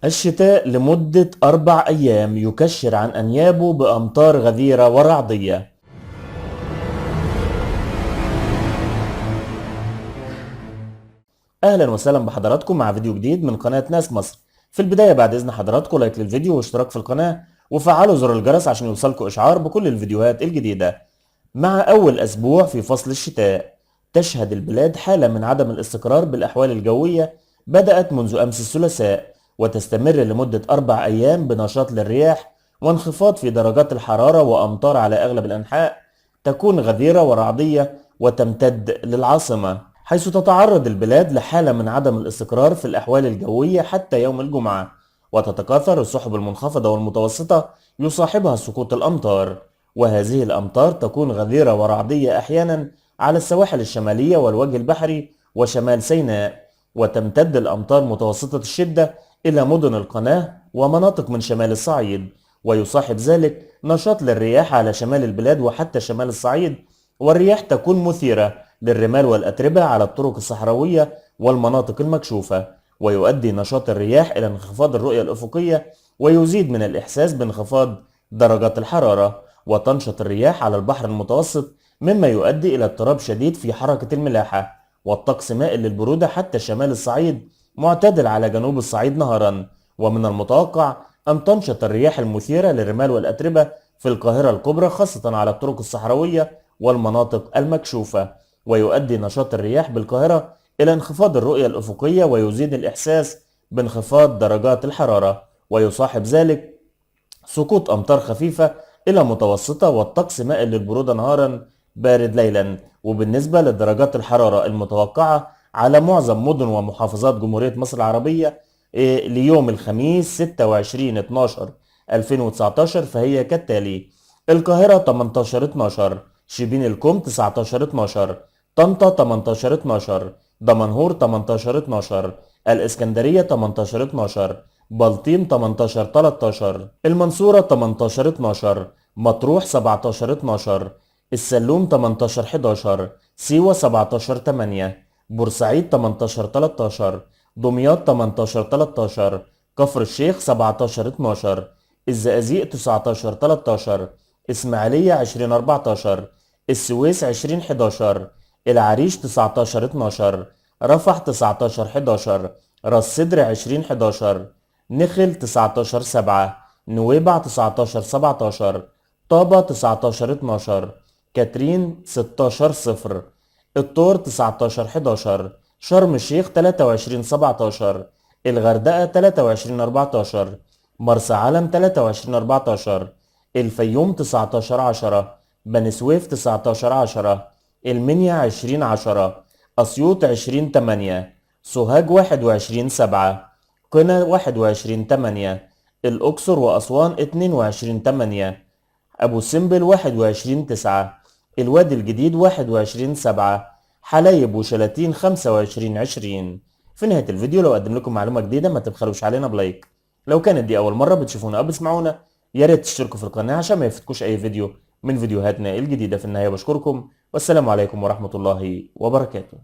الشتاء لمدة 4 أيام يكشر عن أنيابه بأمطار غزيرة ورعدية. أهلا وسهلا بحضراتكم مع فيديو جديد من قناة ناس مصر. في البداية بعد إذن حضراتكم لايك للفيديو واشتراك في القناة وفعلوا زر الجرس عشان يوصلكم إشعار بكل الفيديوهات الجديدة. مع أول أسبوع في فصل الشتاء تشهد البلاد حالة من عدم الاستقرار بالأحوال الجوية بدأت منذ أمس الثلاثاء وتستمر لمدة 4 أيام بنشاط للرياح وانخفاض في درجات الحرارة وأمطار على أغلب الأنحاء تكون غزيرة ورعدية وتمتد للعاصمة، حيث تتعرض البلاد لحالة من عدم الاستقرار في الأحوال الجوية حتى يوم الجمعة، وتتكاثر السحب المنخفضة والمتوسطة يصاحبها سقوط الأمطار، وهذه الأمطار تكون غزيرة ورعدية أحيانا على السواحل الشمالية والوجه البحري وشمال سيناء، وتمتد الأمطار متوسطة الشدة إلى مدن القناة ومناطق من شمال الصعيد، ويصاحب ذلك نشاط للرياح على شمال البلاد وحتى شمال الصعيد، والرياح تكون مثيرة للرمال والأتربة على الطرق الصحراوية والمناطق المكشوفة، ويؤدي نشاط الرياح إلى انخفاض الرؤية الأفقية ويزيد من الإحساس بانخفاض درجات الحرارة، وتنشط الرياح على البحر المتوسط مما يؤدي إلى اضطراب شديد في حركة الملاحة، والطقس مائل للبرودة حتى شمال الصعيد معتدل على جنوب الصعيد نهارا، ومن المتوقع أن تنشط الرياح المثيرة للرمال والأتربة في القاهرة الكبرى خاصة على الطرق الصحراوية والمناطق المكشوفة، ويؤدي نشاط الرياح بالقاهرة إلى انخفاض الرؤية الأفقية ويزيد الإحساس بانخفاض درجات الحرارة، ويصاحب ذلك سقوط أمطار خفيفة إلى متوسطة والطقس مائل للبرودة نهارا بارد ليلا. وبالنسبة لدرجات الحرارة المتوقعة على معظم مدن ومحافظات جمهورية مصر العربية ليوم الخميس 26/12/2019 فهي كالتالي: القاهرة 18/12، شبين الكوم 19/12، طنطا 18/12، دمنهور 18/12، الإسكندرية 18/12، بلطيم 18/13، المنصورة 18/12، مطروح 17/12، السلوم 18/11، سيوة 17/8، بورسعيد 18/13، دمياط 18/13، كفر الشيخ 17/12، الزقازيق 19/13، إسماعيلية 20/14، السويس 20/11، العريش 19/12، رفح 19/11، راس سدر 20/11، نخل 19/7، نويبع 19/17، طابة 19/12، كاترين 16/0، الطور 19/11، شرم الشيخ 23/17، الغردقة 23/14، مرسى علم 23/14، الفيوم 19/10، بني سويف 19/10، المنيا 20/10، أسيوط 20/8، سوهاج 21/7، قنا 21/8، الأقصر وأسوان 22/8، أبو سمبل 21/9، الوادي الجديد 21/7، حلايب وشلاتين 25/20. في نهاية الفيديو لو أقدم لكم معلومة جديدة ما تبخلوش علينا بلايك. لو كانت دي أول مرة بتشوفونا أو بتسمعونا يا ريت تشتركوا في القناة عشان ما يفوتكوش أي فيديو من فيديوهاتنا الجديدة. في النهاية بشكركم والسلام عليكم ورحمة الله وبركاته.